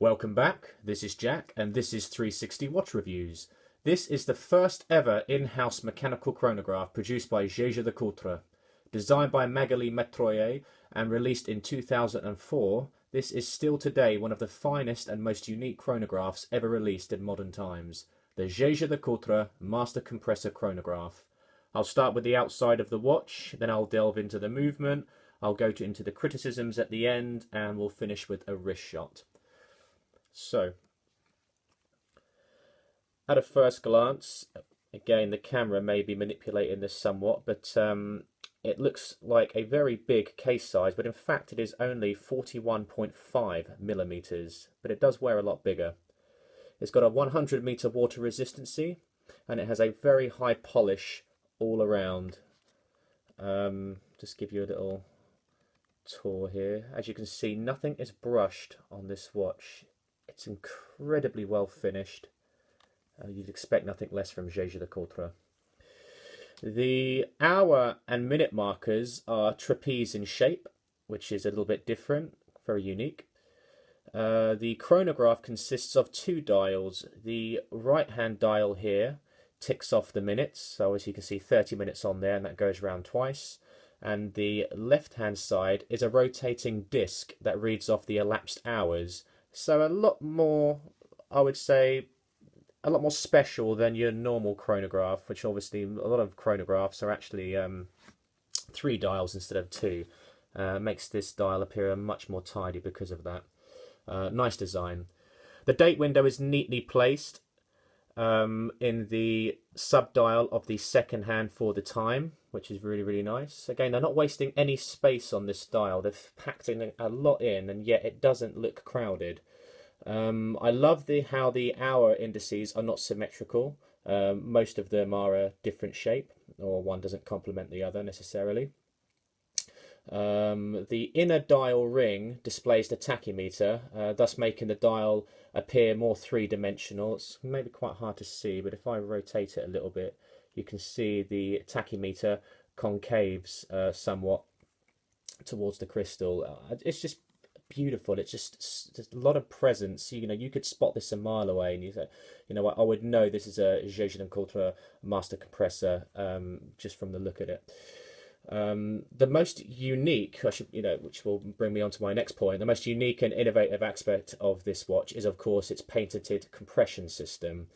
Welcome back, this is Jack and this is 360 Watch Reviews. This is the first ever in-house mechanical chronograph produced by Jaeger LeCoultre. Designed by Magali Metroyer and released in 2004, this is still today one of the finest and most unique chronographs ever released in modern times. The Jaeger LeCoultre Master Compressor Chronograph. I'll start with the outside of the watch, then I'll delve into the movement, I'll go into the criticisms at the end, and we'll finish with a wrist shot. So, at a first glance, again the camera may be manipulating this somewhat, but it looks like a very big case size, but in fact it is only 41.5 millimeters, but it does wear a lot bigger. It's got a 100-meter water resistancy, and it has a very high polish all around. Just give you a little tour here. As you can see, nothing is brushed on this watch. It's incredibly well finished. You'd expect nothing less from Jaeger LeCoultre. The hour and minute markers are trapeze in shape, which is a little bit different, very unique. The chronograph consists of two dials. The right-hand dial here ticks off the minutes, so as you can see 30 minutes on there, and that goes around twice. And the left-hand side is a rotating disc that reads off the elapsed hours. So a lot more, I would say, a lot more special than your normal chronograph, which obviously a lot of chronographs are actually 3 dials instead of 2. Makes this dial appear much more tidy because of that. Nice design. The date window is neatly placed in the sub-dial of the second hand for the time, which is really nice. Again, they're not wasting any space on this dial. They've packed in a lot in, and yet it doesn't look crowded. I love how the hour indices are not symmetrical. Most of them are a different shape, or one doesn't complement the other necessarily. The inner dial ring displays the tachymeter, thus making the dial appear more three-dimensional. It's maybe quite hard to see, but if I rotate it a little bit, you can see the tachymeter concaves somewhat towards the crystal. It's just beautiful. It's just a lot of presence. You could spot this a mile away, and you say, I would know this is a Jaeger LeCoultre master compressor just from the look at it. The most unique, which will bring me on to my next point, the most unique and innovative aspect of this watch is, of course, its patented compression system.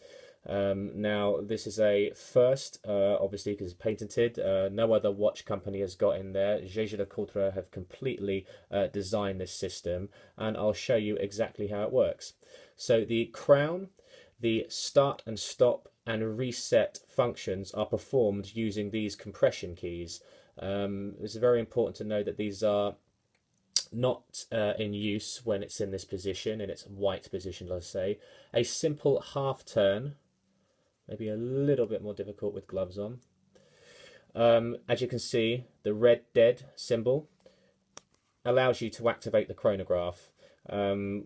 Now, this is a first, obviously, because it's patented. No other watch company has got in there. Jaeger LeCoultre have completely designed this system, and I'll show you exactly how it works. So the crown, the start and stop and reset functions are performed using these compression keys. It's very important to know that these are not in use when it's in this position, in its white position, let's say. A simple half turn, maybe a little bit more difficult with gloves on. As you can see, the red dead symbol allows you to activate the chronograph,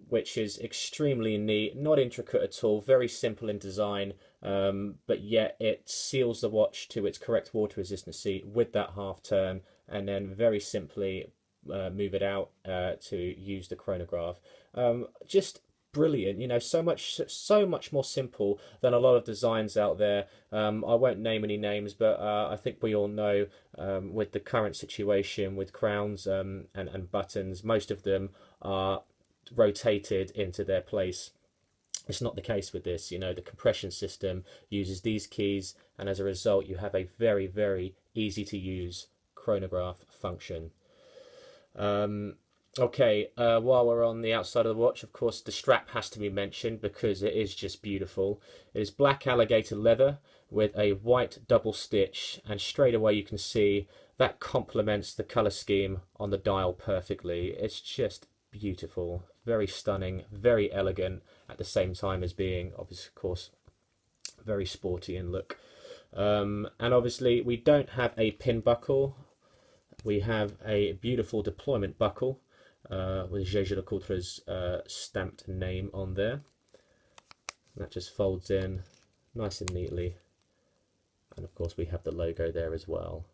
which is extremely neat, not intricate at all, very simple in design, but yet it seals the watch to its correct water resistancy with that half turn, and then very simply move it out to use the chronograph. Just brilliant, so much more simple than a lot of designs out there. I won't name any names, but I think we all know with the current situation with crowns and buttons, most of them are rotated into their place. It's not the case with this. The compression system uses these keys, and as a result you have a very easy to use chronograph function. Okay, while we're on the outside of the watch, of course the strap has to be mentioned because it is just beautiful. It is black alligator leather with a white double stitch, and straight away you can see that complements the colour scheme on the dial perfectly. It's just beautiful, very stunning, very elegant, at the same time as being, obviously, of course, very sporty in look. And obviously we don't have a pin buckle. We have a beautiful deployment buckle with Jaeger LeCoultre's stamped name on there. That just folds in nice and neatly, and of course we have the logo there as well.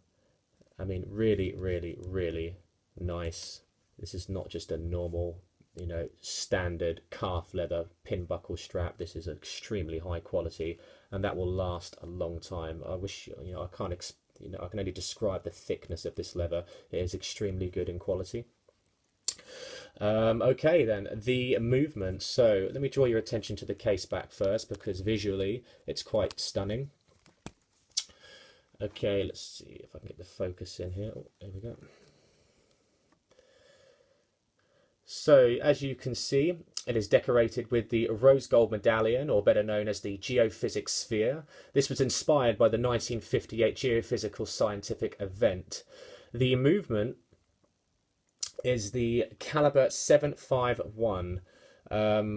I mean, really nice. This is not just a normal you know, standard calf leather pin buckle strap. This is extremely high quality, and that will last a long time. I wish, you know, I can't, you know, I can only describe the thickness of this leather. It is extremely good in quality. Okay then, the movement. So let me draw your attention to the case back first, because visually it's quite stunning. Okay, let's see if I can get the focus in here. Oh, there we go. So as you can see, it is decorated with the rose gold medallion, or better known as the geophysics sphere. This was inspired by the 1958 geophysical scientific event. The movement is the caliber 751,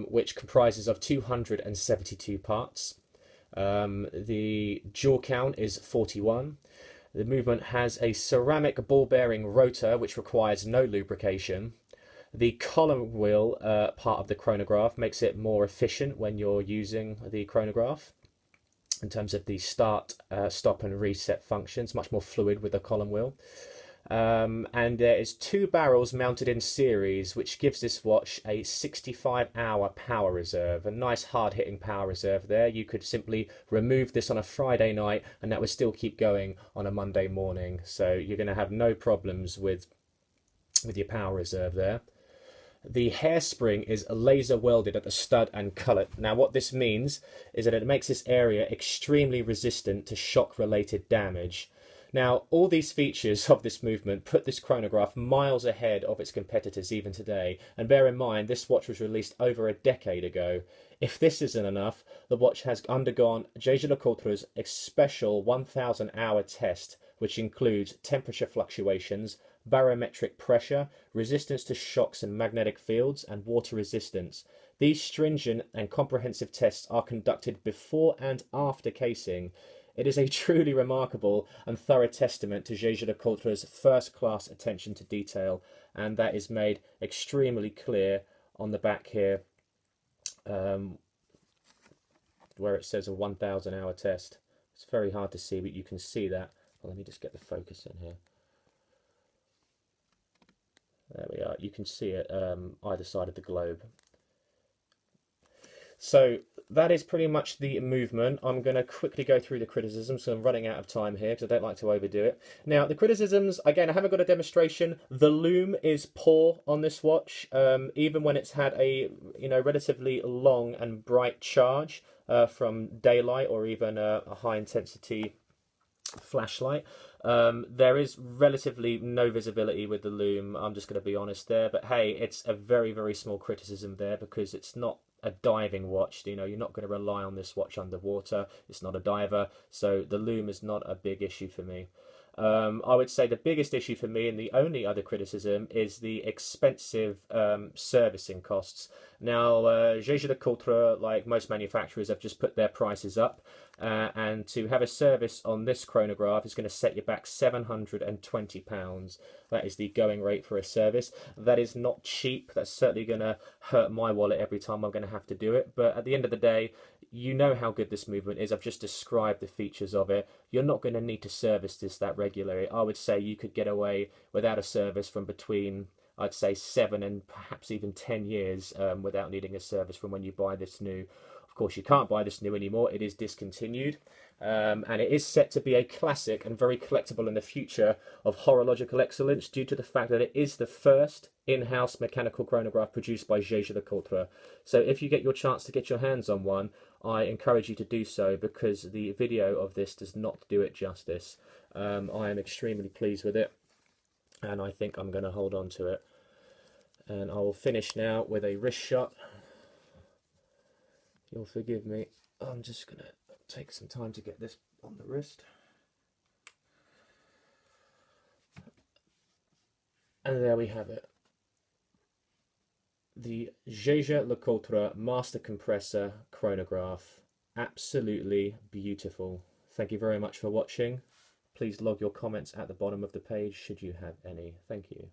which comprises of 272 parts. The jaw count is 41. The movement has a ceramic ball bearing rotor which requires no lubrication. The column wheel part of the chronograph makes it more efficient when you're using the chronograph in terms of the start, stop and reset functions, much more fluid with the column wheel. And there is 2 barrels mounted in series, which gives this watch a 65-hour power reserve, a nice hard-hitting power reserve there. You could simply remove this on a Friday night and that would still keep going on a Monday morning, so you're going to have no problems with your power reserve there. The hairspring is laser welded at the stud and collet. Now what this means is that it makes this area extremely resistant to shock related damage. Now, all these features of this movement put this chronograph miles ahead of its competitors even today. And bear in mind, this watch was released over a decade ago. If this isn't enough, the watch has undergone Jaeger LeCoultre's special 1,000-hour test, which includes temperature fluctuations, barometric pressure, resistance to shocks and magnetic fields, and water resistance. These stringent and comprehensive tests are conducted before and after casing. It is a truly remarkable and thorough testament to Jaeger LeCoultre's first-class attention to detail, and that is made extremely clear on the back here, where it says a 1,000-hour test. It's very hard to see, but you can see that. Well, let me just get the focus in here. There we are. You can see it either side of the globe. So that is pretty much the movement. I'm going to quickly go through the criticisms, so I'm running out of time here because I don't like to overdo it. Now, the criticisms, again, I haven't got a demonstration. The loom is poor on this watch, even when it's had a relatively long and bright charge from daylight or even a high-intensity flashlight. There is relatively no visibility with the loom. I'm just going to be honest there, but hey, it's a very, very small criticism there because it's not a diving watch. You're not going to rely on this watch underwater. It's not a diver, so the loom is not a big issue for me. I would say the biggest issue for me, and the only other criticism, is the expensive servicing costs. Now, Jaeger LeCoultre, like most manufacturers, have just put their prices up, and to have a service on this chronograph is going to set you back £720. That is the going rate for a service. That is not cheap. That's certainly going to hurt my wallet every time I'm going to have to do it. But at the end of the day, you know how good this movement is. I've just described the features of it. You're not going to need to service this that regularly. I would say you could get away without a service from between, I'd say, 7 and perhaps even 10 years without needing a service from when you buy this new. Of course, you can't buy this new anymore. It is discontinued. And it is set to be a classic and very collectible in the future of horological excellence due to the fact that it is the first in-house mechanical chronograph produced by Jaeger LeCoultre. So if you get your chance to get your hands on one, I encourage you to do so because the video of this does not do it justice. I am extremely pleased with it, and I think I'm going to hold on to it. And I will finish now with a wrist shot. You'll forgive me. I'm just going to take some time to get this on the wrist. And there we have it. The Jaeger LeCoultre Master Compressor Chronograph. Absolutely beautiful. Thank you very much for watching. Please log your comments at the bottom of the page should you have any. Thank you.